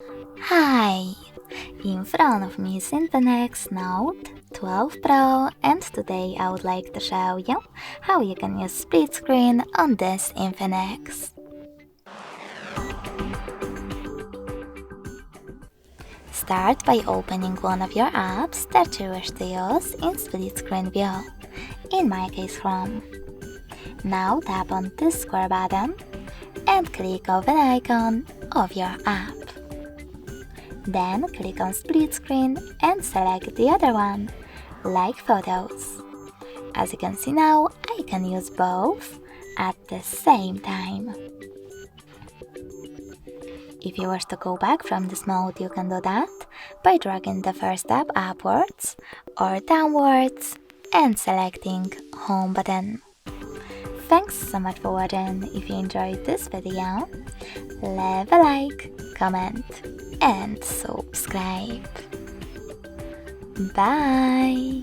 Hi! In front of me is Infinix Note 12 Pro, and today I would like to show you how you can use split screen on this Infinix. Start by opening one of your apps that you wish to use in split screen view, in my case Chrome. Now tap on this square button and click on the icon of your app. Then click on split screen and select the other one, like photos. As you can see now, I can use both at the same time. If you wish to go back from this mode, you can do that by dragging the first tab upwards or downwards and selecting Home button. Thanks so much for watching. If you enjoyed this video, leave a like, comment and subscribe. Bye!